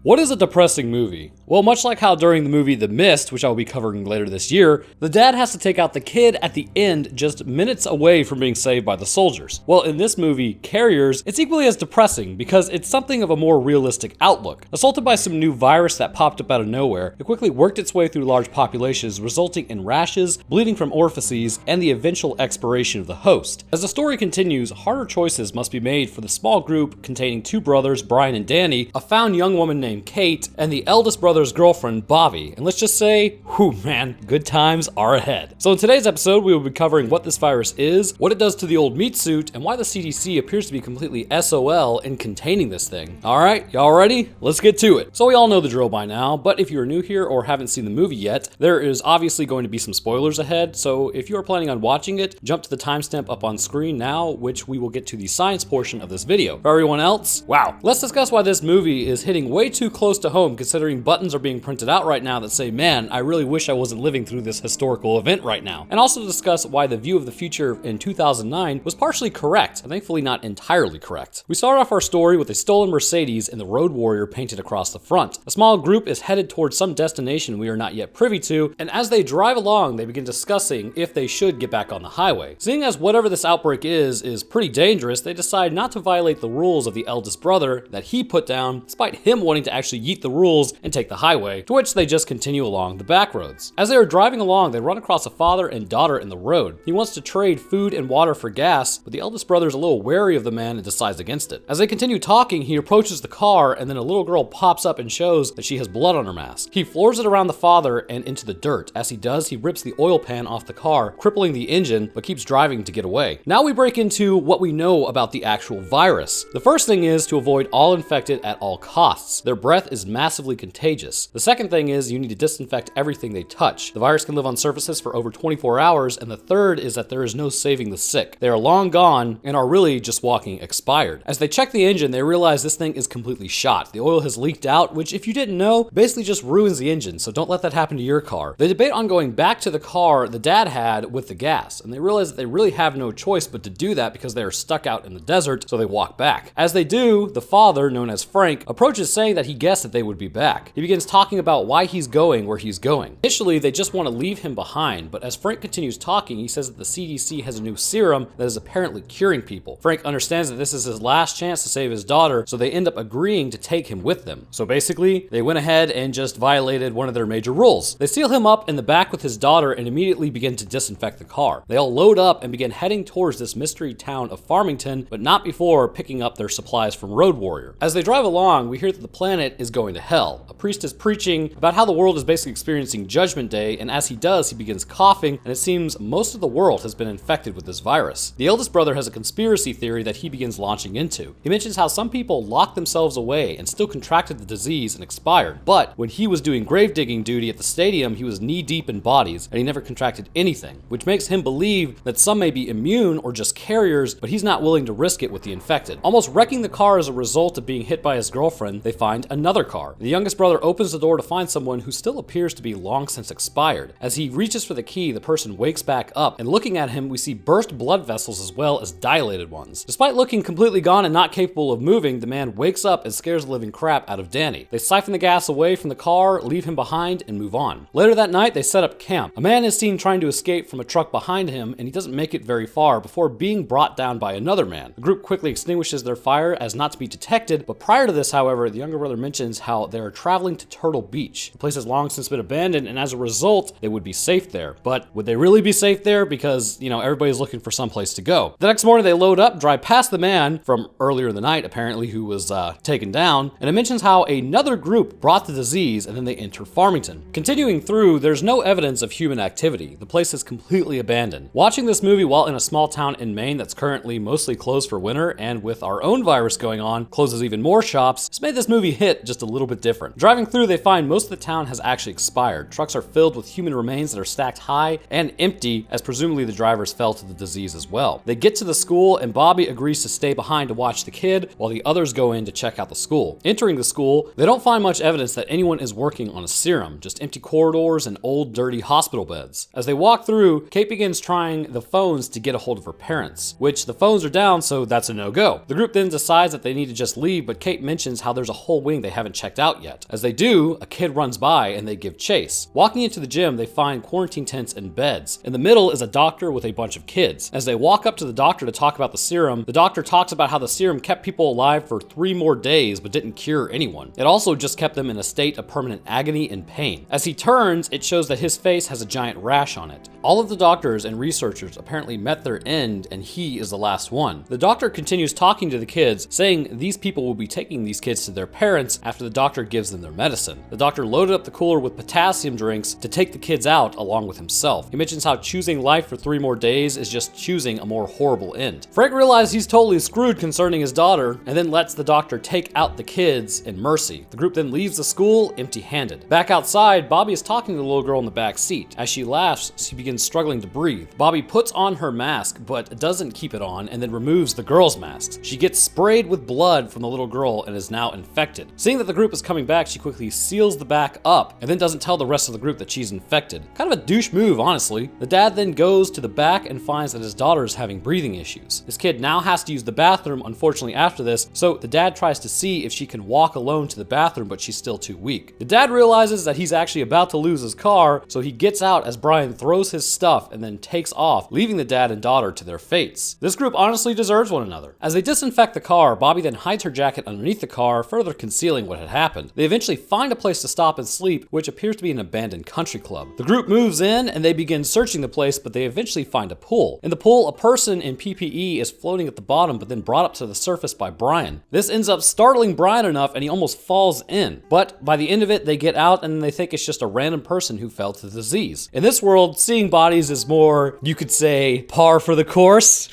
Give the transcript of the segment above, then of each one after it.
What is a depressing movie? Well, much like how during the movie The Mist, which I will be covering later this year, the dad has to take out the kid at the end just minutes away from being saved by the soldiers. Well, in this movie, Carriers, it's equally as depressing because it's something of a more realistic outlook. Assaulted by some new virus that popped up out of nowhere, it quickly worked its way through large populations, resulting in rashes, bleeding from orifices, and the eventual expiration of the host. As the story continues, harder choices must be made for the small group containing two brothers, Brian and Danny, a found young woman named Kate, and the eldest brother's girlfriend, Bobby. And let's just say, whew man, good times are ahead. So in today's episode, we will be covering what this virus is, what it does to the old meat suit, and why the CDC appears to be completely SOL in containing this thing. Alright, y'all ready? Let's get to it. So we all know the drill by now, but if you're new here or haven't seen the movie yet, there is obviously going to be some spoilers ahead, so if you are planning on watching it, jump to the timestamp up on screen now, which we will get to the science portion of this video. For everyone else, wow. Let's discuss why this movie is hitting way too close to home, considering buttons are being printed out right now that say, man, I really wish I wasn't living through this historical event right now. And also discuss why the view of the future in 2009 was partially correct, and thankfully not entirely correct. We start off our story with a stolen Mercedes and the Road Warrior painted across the front. A small group is headed towards some destination we are not yet privy to, and as they drive along, they begin discussing if they should get back on the highway. Seeing as whatever this outbreak is pretty dangerous, they decide not to violate the rules of the eldest brother that he put down, despite him wanting to actually yeet the rules and take the highway, to which they just continue along the back roads. As they are driving along, they run across a father and daughter in the road. He wants to trade food and water for gas, but the eldest brother is a little wary of the man and decides against it. As they continue talking, he approaches the car, and then a little girl pops up and shows that she has blood on her mask. He floors it around the father and into the dirt. As he does, he rips the oil pan off the car, crippling the engine, but keeps driving to get away. Now we break into what we know about the actual virus. The first thing is to avoid all infected at all costs. Their breath is massively contagious. The second thing is you need to disinfect everything they touch. The virus can live on surfaces for over 24 hours, and the third is that there is no saving the sick. They are long gone and are really just walking expired. As they check the engine, they realize this thing is completely shot. The oil has leaked out, which if you didn't know, basically just ruins the engine, so don't let that happen to your car. They debate on going back to the car the dad had with the gas, and they realize that they really have no choice but to do that because they are stuck out in the desert, so they walk back. As they do, the father, known as Frank, approaches saying that he guessed that they would be back. He begins talking about why he's going where he's going. Initially, they just want to leave him behind, but as Frank continues talking, he says that the CDC has a new serum that is apparently curing people. Frank understands that this is his last chance to save his daughter, so they end up agreeing to take him with them. So basically, they went ahead and just violated one of their major rules. They seal him up in the back with his daughter and immediately begin to disinfect the car. They all load up and begin heading towards this mystery town of Farmington, but not before picking up their supplies from Road Warrior. As they drive along, we hear that the planet is going to hell. A priest is preaching about how the world is basically experiencing Judgment Day, and as he does, he begins coughing, and it seems most of the world has been infected with this virus. The eldest brother has a conspiracy theory that he begins launching into. He mentions how some people locked themselves away and still contracted the disease and expired, but when he was doing grave digging duty at the stadium, he was knee deep in bodies, and he never contracted anything, which makes him believe that some may be immune or just carriers, but he's not willing to risk it with the infected. Almost wrecking the car as a result of being hit by his girlfriend, they find another car. The youngest brother opens the door to find someone who still appears to be long since expired. As he reaches for the key, the person wakes back up, and looking at him, we see burst blood vessels as well as dilated ones. Despite looking completely gone and not capable of moving, the man wakes up and scares the living crap out of Danny. They siphon the gas away from the car, leave him behind, and move on. Later that night, they set up camp. A man is seen trying to escape from a truck behind him, and he doesn't make it very far before being brought down by another man. The group quickly extinguishes their fire as not to be detected, but prior to this, however, the younger brother mentions how they are traveling to Turtle Beach. The place has long since been abandoned, and as a result, they would be safe there. But would they really be safe there? Because, everybody's looking for some place to go. The next morning, they load up, drive past the man from earlier in the night, apparently, who was taken down, and it mentions how another group brought the disease, and then they enter Farmington. Continuing through, there's no evidence of human activity. The place is completely abandoned. Watching this movie while in a small town in Maine that's currently mostly closed for winter, and with our own virus going on, closes even more shops, it's made this movie hit just a little bit different. Driving through, they find most of the town has actually expired. Trucks are filled with human remains that are stacked high and empty, as presumably the drivers fell to the disease as well. They get to the school, and Bobby agrees to stay behind to watch the kid, while the others go in to check out the school. Entering the school, they don't find much evidence that anyone is working on a serum, just empty corridors and old dirty hospital beds. As they walk through, Kate begins trying the phones to get a hold of her parents, which the phones are down, so that's a no-go. The group then decides that they need to just leave, but Kate mentions how there's a whole wing they haven't checked out yet. As they do, a kid runs by and they give chase. Walking into the gym, they find quarantine tents and beds. In the middle is a doctor with a bunch of kids. As they walk up to the doctor to talk about the serum, the doctor talks about how the serum kept people alive for 3 more days but didn't cure anyone. It also just kept them in a state of permanent agony and pain. As he turns, it shows that his face has a giant rash on it. All of the doctors and researchers apparently met their end, and he is the last one. The doctor continues talking to the kids, saying these people will be taking these kids to their parents after the doctor gives them their medicine. The doctor loaded up the cooler with potassium drinks to take the kids out along with himself. He mentions how choosing life for 3 more days is just choosing a more horrible end. Frank realizes he's totally screwed concerning his daughter, and then lets the doctor take out the kids in mercy. The group then leaves the school empty-handed. Back outside, Bobby is talking to the little girl in the back seat. As she laughs, she begins struggling to breathe. Bobby puts on her mask, but doesn't keep it on, and then removes the girl's mask. She gets sprayed with blood from the little girl and is now infected. Seeing that the group is coming back, she quickly seals the back up, and then doesn't tell the rest of the group that she's infected. Kind of a douche move, honestly. The dad then goes to the back and finds that his daughter is having breathing issues. His kid now has to use the bathroom, unfortunately, after this, so the dad tries to see if she can walk alone to the bathroom, but she's still too weak. The dad realizes that he's actually about to lose his car, so he gets out as Brian throws his stuff and then takes off, leaving the dad and daughter to their fates. This group honestly deserves one another. As they disinfect the car, Bobby then hides her jacket underneath the car, further concealing what had happened. They eventually find a place to stop and sleep, which appears to be an abandoned country club. The group moves in and they begin searching the place, but they eventually find a pool. In the pool, a person in PPE is floating at the bottom, but then brought up to the surface by Brian. This ends up startling Brian enough and he almost falls in. But by the end of it, they get out and they think it's just a random person who fell to the disease. In this world, seeing bodies is more, you could say, par for the course.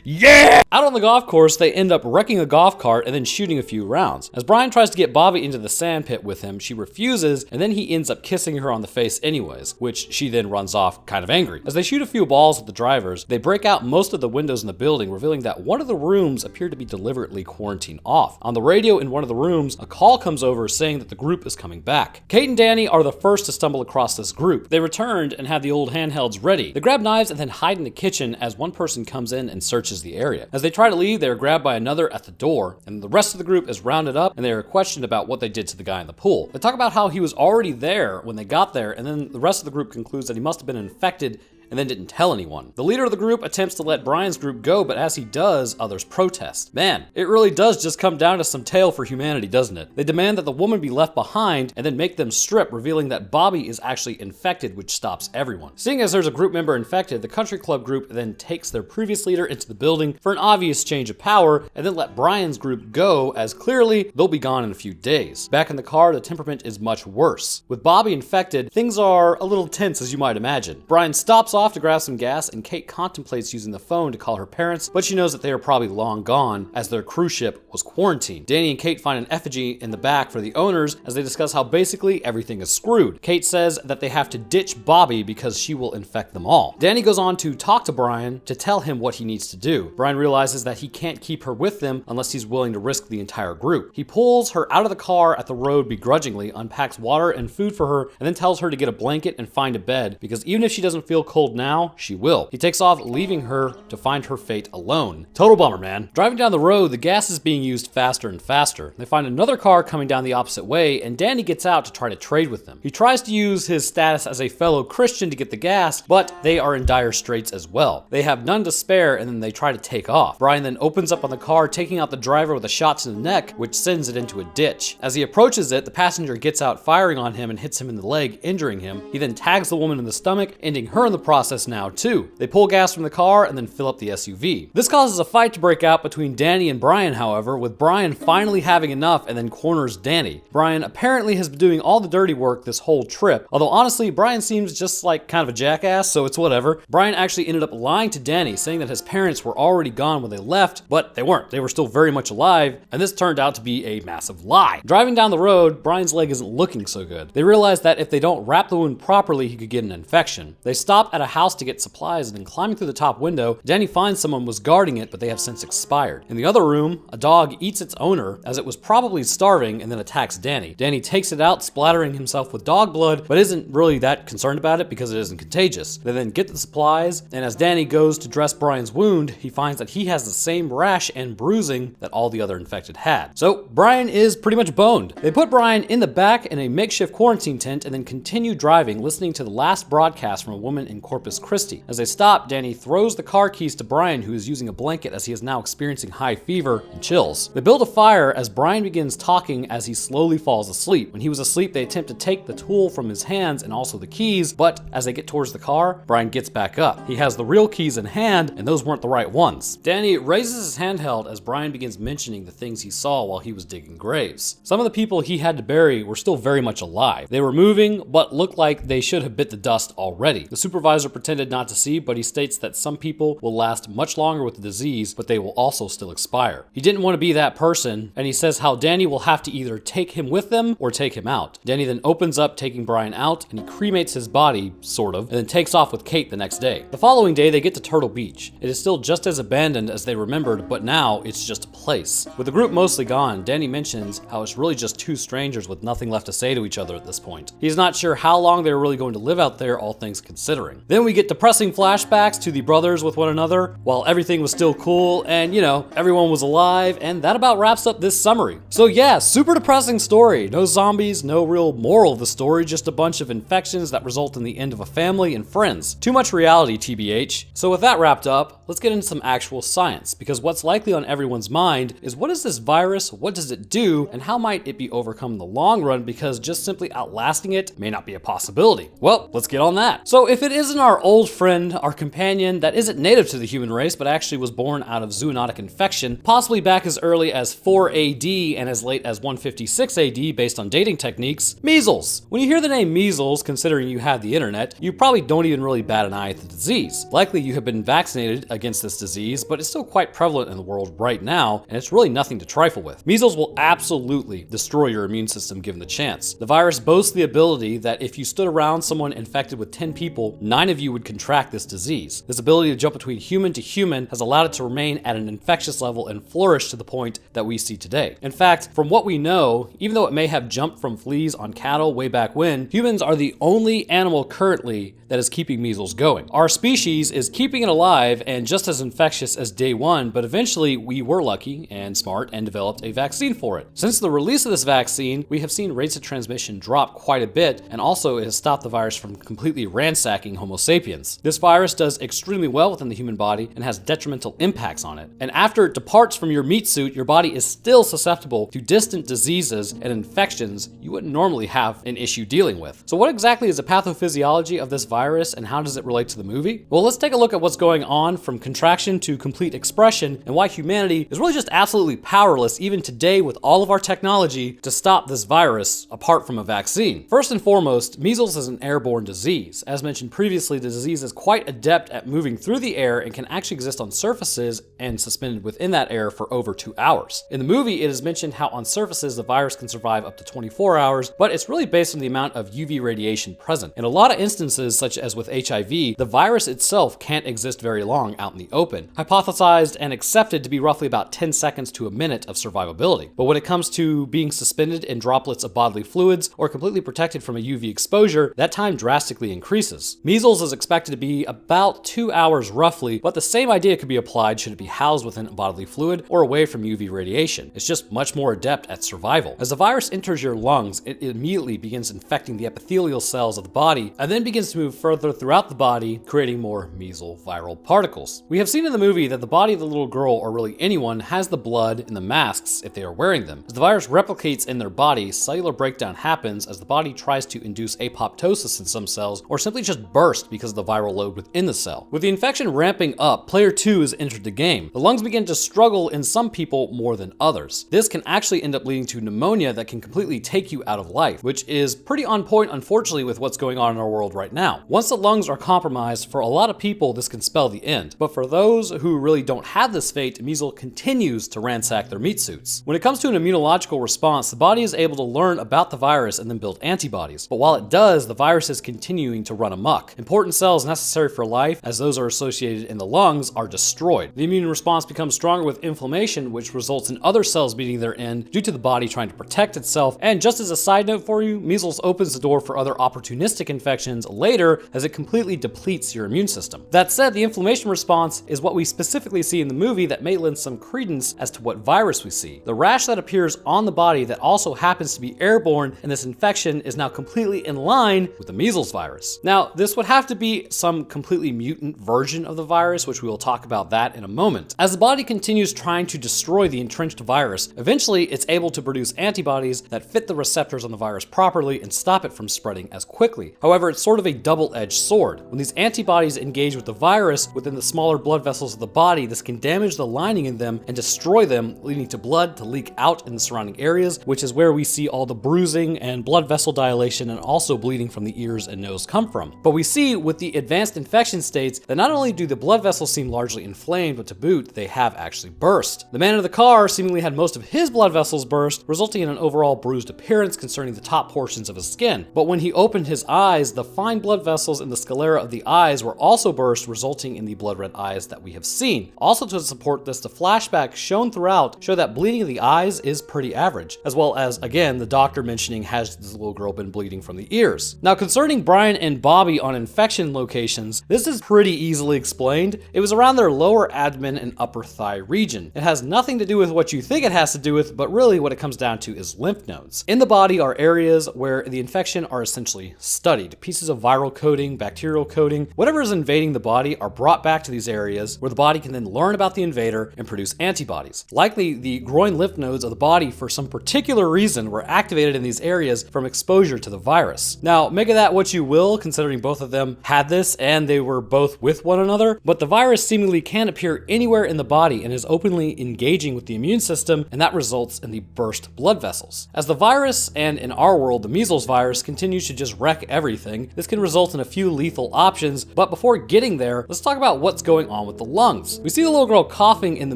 Yeah! Out on the golf course, they end up wrecking a golf cart and then shooting a few rounds. As Brian tries to get Bobby into the sand pit with him, she refuses, and then he ends up kissing her on the face anyways, which she then runs off kind of angry. As they shoot a few balls at the drivers, they break out most of the windows in the building, revealing that one of the rooms appeared to be deliberately quarantined off. On the radio in one of the rooms, a call comes over saying that the group is coming back. Kate and Danny are the first to stumble across this group. They returned and have the old handhelds ready. They grab knives and then hide in the kitchen as one person comes in and searches the area. As they try to leave, they are grabbed by another at the door, and the rest of the group is rounded up and they are questioned about what they did to the guy in the pool. They talk about how he was already there when they got there, and then the rest of the group concludes that he must have been infected and then didn't tell anyone. The leader of the group attempts to let Brian's group go, but as he does, others protest. Man, it really does just come down to some tail for humanity, doesn't it? They demand that the woman be left behind and then make them strip, revealing that Bobby is actually infected, which stops everyone. Seeing as there's a group member infected, the country club group then takes their previous leader into the building for an obvious change of power, and then let Brian's group go, as clearly they'll be gone in a few days. Back in the car, the temperament is much worse. With Bobby infected, things are a little tense, as you might imagine. Brian stops off to grab some gas, and Kate contemplates using the phone to call her parents, but she knows that they are probably long gone as their cruise ship was quarantined. Danny and Kate find an effigy in the back for the owners as they discuss how basically everything is screwed. Kate says that they have to ditch Bobby because she will infect them all. Danny goes on to talk to Brian to tell him what he needs to do. Brian realizes that he can't keep her with them unless he's willing to risk the entire group. He pulls her out of the car at the road begrudgingly, unpacks water and food for her, and then tells her to get a blanket and find a bed, because even if she doesn't feel cold now, she will. He takes off, leaving her to find her fate alone. Total bummer, man. Driving down the road, the gas is being used faster and faster. They find another car coming down the opposite way, and Danny gets out to try to trade with them. He tries to use his status as a fellow Christian to get the gas, but they are in dire straits as well. They have none to spare, and then they try to take off. Brian then opens up on the car, taking out the driver with a shot to the neck, which sends it into a ditch. As he approaches it, the passenger gets out, firing on him and hits him in the leg, injuring him. He then tags the woman in the stomach, ending her in the process now too. They pull gas from the car and then fill up the SUV. This causes a fight to break out between Danny and Brian, however, with Brian finally having enough and then corners Danny. Brian apparently has been doing all the dirty work this whole trip, although honestly, Brian seems just like kind of a jackass, so it's whatever. Brian actually ended up lying to Danny, saying that his parents were already gone when they left, but they weren't. They were still very much alive, and this turned out to be a massive lie. Driving down the road, Brian's leg isn't looking so good. They realize that if they don't wrap the wound properly, he could get an infection. They stop at at a house to get supplies, and then climbing through the top window, Danny finds someone was guarding it, but they have since expired. In the other room, a dog eats its owner as it was probably starving and then attacks Danny. Danny takes it out, splattering himself with dog blood, but isn't really that concerned about it because it isn't contagious. They then get the supplies, and as Danny goes to dress Brian's wound, he finds that he has the same rash and bruising that all the other infected had. So Brian is pretty much boned. They put Brian in the back in a makeshift quarantine tent and then continue driving, listening to the last broadcast from a woman in Corpus Christi. As they stop, Danny throws the car keys to Brian, who is using a blanket as he is now experiencing high fever and chills. They build a fire as Brian begins talking as he slowly falls asleep. When he was asleep, they attempt to take the tool from his hands and also the keys, but as they get towards the car, Brian gets back up. He has the real keys in hand, and those weren't the right ones. Danny raises his handheld as Brian begins mentioning the things he saw while he was digging graves. Some of the people he had to bury were still very much alive. They were moving, but looked like they should have bit the dust already. The supervisor pretended not to see, but he states that some people will last much longer with the disease, but they will also still expire. He didn't want to be that person, and he says how Danny will have to either take him with them or take him out. Danny then opens up, taking Brian out, and he cremates his body, sort of, and then takes off with Kate the next day. The following day, they get to Turtle Beach. It is still just as abandoned as they remembered, but now it's just a place. With the group mostly gone, Danny mentions how it's really just two strangers with nothing left to say to each other at this point. He's not sure how long they were really going to live out there, all things considering. Then we get depressing flashbacks to the brothers with one another, while everything was still cool and, everyone was alive, and that about wraps up this summary. So yeah, super depressing story. No zombies, no real moral of the story, just a bunch of infections that result in the end of a family and friends. Too much reality, TBH. So with that wrapped up, let's get into some actual science, because what's likely on everyone's mind is, what is this virus, what does it do, and how might it be overcome in the long run, because just simply outlasting it may not be a possibility. Well, let's get on that. So if it isn't our old friend, our companion that isn't native to the human race, but actually was born out of zoonotic infection, possibly back as early as 4 AD and as late as 156 AD based on dating techniques, measles. When you hear the name measles, considering you have the internet, you probably don't even really bat an eye at the disease. Likely you have been vaccinated against this disease, but it's still quite prevalent in the world right now, and it's really nothing to trifle with. Measles will absolutely destroy your immune system given the chance. The virus boasts the ability that if you stood around someone infected with 10 people, 9 of you would contract this disease. This ability to jump between human to human has allowed it to remain at an infectious level and flourish to the point that we see today. In fact, from what we know, even though it may have jumped from fleas on cattle way back when, humans are the only animal currently that is keeping measles going. Our species is keeping it alive and just as infectious as day one, but eventually we were lucky and smart and developed a vaccine for it. Since the release of this vaccine, we have seen rates of transmission drop quite a bit, and also it has stopped the virus from completely ransacking Homo sapiens. This virus does extremely well within the human body and has detrimental impacts on it. And after it departs from your meat suit, your body is still susceptible to distant diseases and infections you wouldn't normally have an issue dealing with. So what exactly is the pathophysiology of this virus, and how does it relate to the movie? Well, let's take a look at what's going on from contraction to complete expression, and why humanity is really just absolutely powerless even today with all of our technology to stop this virus apart from a vaccine. First and foremost, measles is an airborne disease. As mentioned previously, the disease is quite adept at moving through the air and can actually exist on surfaces and suspended within that air for over 2 hours. In the movie, it is mentioned how on surfaces the virus can survive up to 24 hours, but it's really based on the amount of UV radiation present. In a lot of instances, such as with HIV, the virus itself can't exist very long out in the open, hypothesized and accepted to be roughly about 10 seconds to a minute of survivability. But when it comes to being suspended in droplets of bodily fluids or completely protected from a UV exposure, that time drastically increases. Measles is expected to be about 2 hours roughly, but the same idea could be applied should it be housed within a bodily fluid or away from UV radiation. It's just much more adept at survival. As the virus enters your lungs, it immediately begins infecting the epithelial cells of the body and then begins to move further throughout the body, creating more measles viral particles. We have seen in the movie that the body of the little girl, or really anyone, has the blood in the masks if they are wearing them. As the virus replicates in their body, cellular breakdown happens as the body tries to induce apoptosis in some cells, or simply just burst because of the viral load within the cell. With the infection ramping up, player 2 has entered the game. The lungs begin to struggle in some people more than others. This can actually end up leading to pneumonia that can completely take you out of life, which is pretty on point, unfortunately, with what's going on in our world right now. Once the lungs are compromised, for a lot of people, this can spell the end. But for those who really don't have this fate, measles continues to ransack their meat suits. When it comes to an immunological response, the body is able to learn about the virus and then build antibodies. But while it does, the virus is continuing to run amok. Important cells necessary for life, as those are associated in the lungs, are destroyed. The immune response becomes stronger with inflammation, which results in other cells meeting their end due to the body trying to protect itself. And just as a side note for you, measles opens the door for other opportunistic infections later as it completely depletes your immune system. That said, the inflammation response is what we specifically see in the movie that may lend some credence as to what virus we see. The rash that appears on the body that also happens to be airborne in this infection is now completely in line with the measles virus. Now, this would have to be some completely mutant version of the virus, which we will talk about that in a moment. As the body continues trying to destroy the entrenched virus, eventually it's able to produce antibodies that fit the receptors on the virus properly and stop it from spreading as quickly. However, it's sort of a double-edged sword. When these antibodies engage with the virus within the smaller blood vessels of the body, this can damage the lining in them and destroy them, leading to blood to leak out in the surrounding areas, which is where we see all the bruising and blood vessel dilation and also bleeding from the ears and nose come from. But we see with the advanced infection states that not only do the blood vessels seem largely inflamed, but to boot, they have actually burst. The man in the car seemingly had most of his blood vessels burst, resulting in an overall bruised appearance concerning the top portions of his skin. But when he opened his eyes, the fine blood vessels in the sclera of the eyes were also burst, resulting in the blood red eyes that we have seen. Also to support this, the flashbacks shown throughout show that bleeding of the eyes is pretty average, as well as, again, the doctor mentioning has this little girl been bleeding from the ears. Now, concerning Brian and Bobby on infection locations, this is pretty easily explained. It was around their lower abdomen and upper thigh region. It has nothing to do with what you think it has to do with, but really what it comes down to is lymph nodes. In the body are areas where the infection are essentially studied. Pieces of viral coating, bacterial coating, whatever is invading the body are brought back to these areas where the body can then learn about the invader and produce antibodies. Likely the groin lymph nodes of the body for some particular reason were activated in these areas from exposure to the virus. Now, make of that what you will, considering both of them had this and they were both with one another, but the virus seemingly can appear anywhere in the body and is openly engaging with the immune system, and that results in the burst blood vessels. As the virus, and in our world the measles virus, continues to just wreck everything, this can result in a few lethal options, but before getting there, let's talk about what's going on with the lungs. We see the little girl coughing in the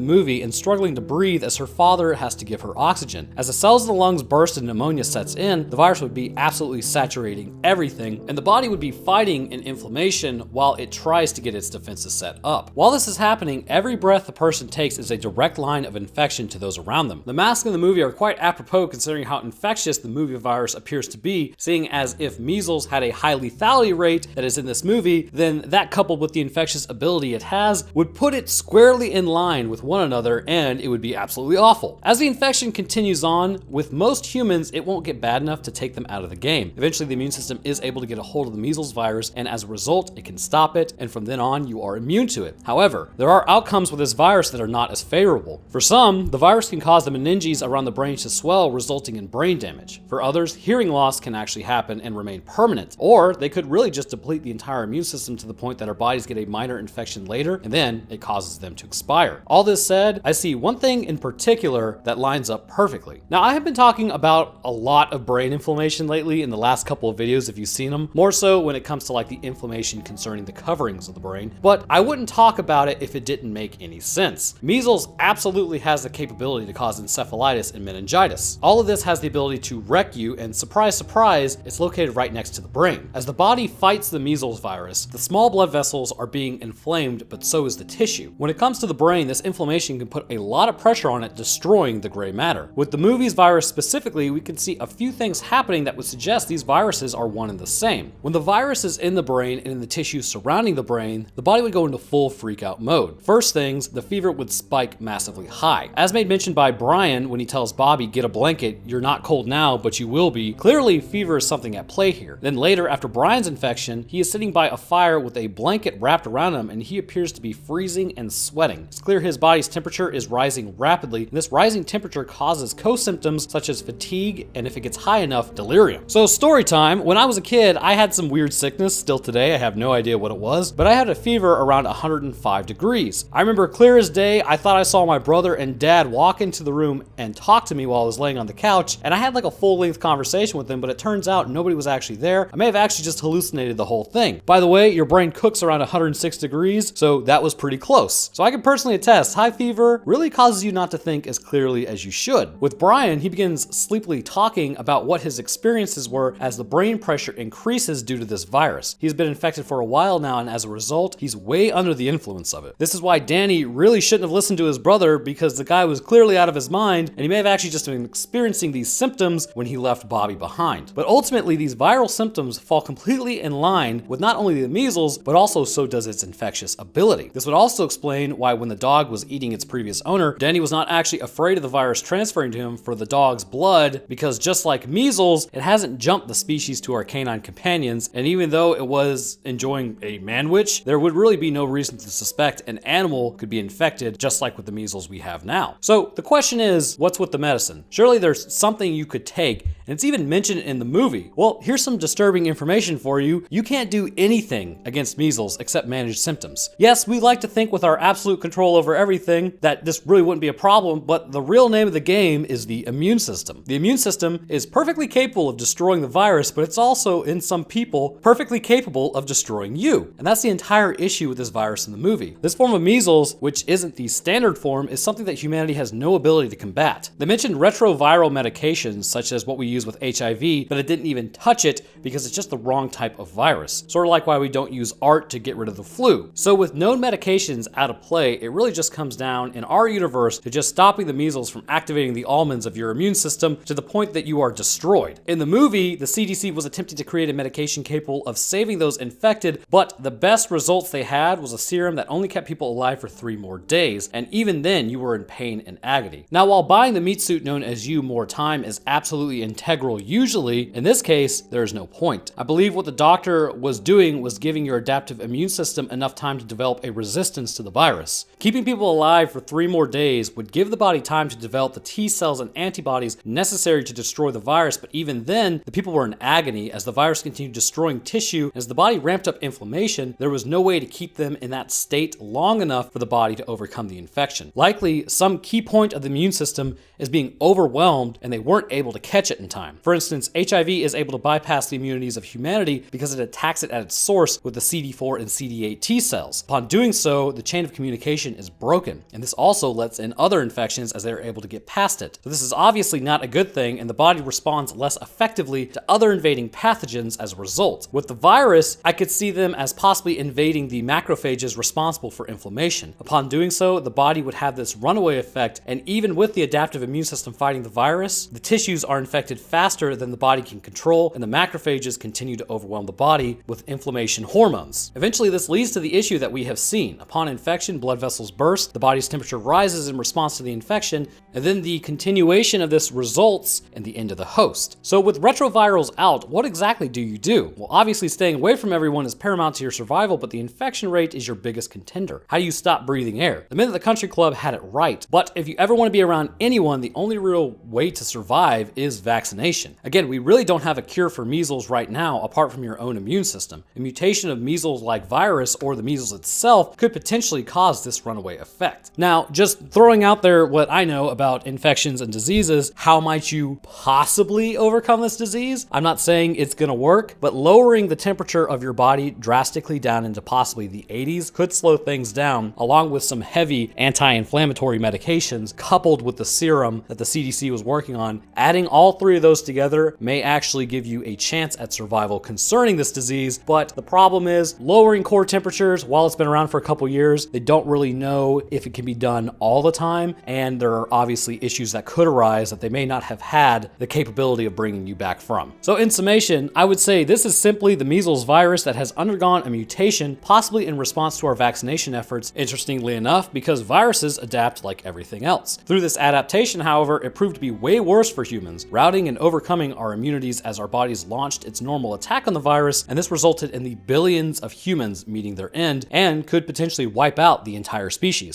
movie and struggling to breathe as her father has to give her oxygen. As the cells in the lungs burst and pneumonia sets in, the virus would be absolutely saturating everything, and the body would be fighting an inflammation while it tries to get its defenses set up. While this is happening, every breath the person takes is a direct line of infection to those around them. The masks in the movie are quite apropos considering how infectious the movie virus appears to be, seeing as if measles had a high lethality rate that is in this movie, then that coupled with the infectious ability it has would put it squarely in line with one another, and it would be absolutely awful. As the infection continues on, with most humans, it won't get bad enough to take them out of the game. Eventually, the immune system is able to get a hold of the measles virus, and as a result, it can stop it, and from then on, you are immune to it. However, there are outcomes with this virus that are not as favorable. For some, the virus can cause the meninges around the brain to swell, resulting in brain damage. For others, hearing loss can actually happen and remain permanent, or they could really just deplete the entire immune system to the point that our bodies get a minor infection later, and then it causes them to expire. All this said, I see one thing in particular that lines up perfectly. Now, I have been talking about a lot of brain inflammation lately in the last couple of videos if you've seen them, more so when it comes to like the inflammation concerning the coverings of the brain, but I wouldn't talk about it if it didn't make any sense. Measles absolutely has the capability to cause encephalitis and meningitis. All of this has the ability to wreck you, and surprise, surprise, it's located right next to the brain. As the body fights the measles virus, the small blood vessels are being inflamed, but so is the tissue. When it comes to the brain, this inflammation can put a lot of pressure on it, destroying the gray matter. With the movie's virus specifically, we can see a few things happening that would suggest these viruses are one and the same. When the virus is in the brain and in the tissue surrounding the brain, the body would go into full freakout mode. First things, the fever would spike massively high. As made mention by Brian when he tells Bobby, get a blanket, you're not cold now, but you will be. Clearly, fever is something at play here. Then later, after Brian's infection, he is sitting by a fire with a blanket wrapped around him, and he appears to be freezing and sweating. It's clear his body's temperature is rising rapidly, and this rising temperature causes co-symptoms such as fatigue, and if it gets high enough, delirium. So story time, when I was a kid, I had some weird sickness. Still today, I have no idea what it was, but I had a fever around 105 degrees. I remember clear as day, I thought I saw my brother and dad walk into the room and talk to me while I was laying on the couch, and I had like a full-length conversation with them, but it turns out nobody was actually there. I may have actually just hallucinated the whole thing. By the way, your brain cooks around 106 degrees, so that was pretty close. So I can personally attest, high fever really causes you not to think as clearly as you should. With Brian, he begins sleepily talking about what his experiences were as the brain pressure increases due to this virus. He's been infected for a while now, and as a result, he's way under the influence of it. This is why Danny really shouldn't have listened to his brother, because the guy was clearly out of his mind, and he may have actually just been experiencing these symptoms when he left Bobby behind. But ultimately, these viral symptoms fall completely in line with not only the measles, but also so does its infectious ability. This would also explain why when the dog was eating its previous owner, Danny was not actually afraid of the virus transferring to him for the dog's blood, because just like measles, it hasn't jumped the species to our canine companions, and even though it was enjoying a manwich, there would really be no reason to suspect an animal could be infected, just like with the measles we have now. So the question is, what's with the medicine? Surely there's something you could take, and it's even mentioned in the movie. Well, here's some disturbing information for you. You can't do anything against measles except manage symptoms. Yes, we like to think with our absolute control over everything that this really wouldn't be a problem, but the real name of the game is the immune system. The immune system is perfectly capable of destroying the virus, but it's also, in some people, perfectly capable of destroying you. And that's the entire issue with this virus in the movie. This form of measles, which isn't the standard form, is something that humanity has no ability to combat. They mentioned retroviral medications, such as what we use with HIV, but it didn't even touch it because it's just the wrong type of virus. Sort of like why we don't use art to get rid of the flu. So with known medications out of play, it really just comes down in our universe to just stopping the measles from activating the almonds of your immune system to the point that you are destroyed. In the movie, the CDC was attempting to create a medication capable of saving those infected, but the best results they had was a serum that only kept people alive for 3 more days, and even then you were in pain and agony. Now, while buying the meatsuit known as you more time is absolutely integral usually, in this case, there is no point. I believe what the doctor was doing was giving your adaptive immune system enough time to develop a resistance to the virus. Keeping people alive for 3 more days would give the body time to develop the T cells and antibodies necessary to destroy the virus, but even then, the people were in agony as the virus continued destroying tissue. As the body ramped up inflammation, there was no way to keep them in that state long enough for the body to overcome the infection. Likely, some key point of the immune system is being overwhelmed and they weren't able to catch it in time. For instance, HIV is able to bypass the immunities of humanity because it attacks it at its source with the CD4 and CD8 T cells. Upon doing so, the chain of communication is broken, and this also lets in other infections as they are able to get past it. So this is obviously not a good thing, and the body responds less effectively to other invading pathogens as a result. With the virus, I could see them as possibly invading the macrophages responsible for inflammation. Upon doing so, the body would have this runaway effect, and even with the adaptive immune system fighting the virus, the tissues are infected faster than the body can control, and the macrophages continue to overwhelm the body with inflammation hormones. Eventually, this leads to the issue that we have seen. Upon infection, blood vessels burst, the body's temperature rises in response to the infection, and then the continuation of this results in the end of the host. So with retrovirals out, what exactly do you do? Well, obviously staying away from everyone is paramount to your survival, but the infection rate is your biggest contender. How do you stop breathing air? The men at the country club had it right, but if you ever want to be around anyone, the only real way to survive is vaccination. Again, we really don't have a cure for measles right now apart from your own immune system. A mutation of measles-like virus or the measles itself could potentially cause this runaway effect. Now, just throwing out there what I know about infections and diseases, how might you possibly overcome this disease? I'm not saying it's gonna work, but lowering the temperature of your body drastically down into possibly the 80s could slow things down, along with some heavy anti-inflammatory medications coupled with the serum that the CDC was working on. Adding all 3 of those together may actually give you a chance at survival concerning this disease, but the problem is lowering core temperatures, while it's been around for a couple years, they don't really know if it can be done all the time, and there are obviously issues that could arise that they may not have had the capability of bringing you back from. So in summation, I would say this is simply the measles virus that has undergone a mutation, possibly in response to our vaccination efforts, interestingly enough, because viruses adapt like everything else. Through this adaptation, however, it proved to be way worse for humans, routing and overcoming our immunities as our bodies launched its normal attack on the virus, and this resulted in the billions of humans meeting their end and could potentially wipe out the entire species.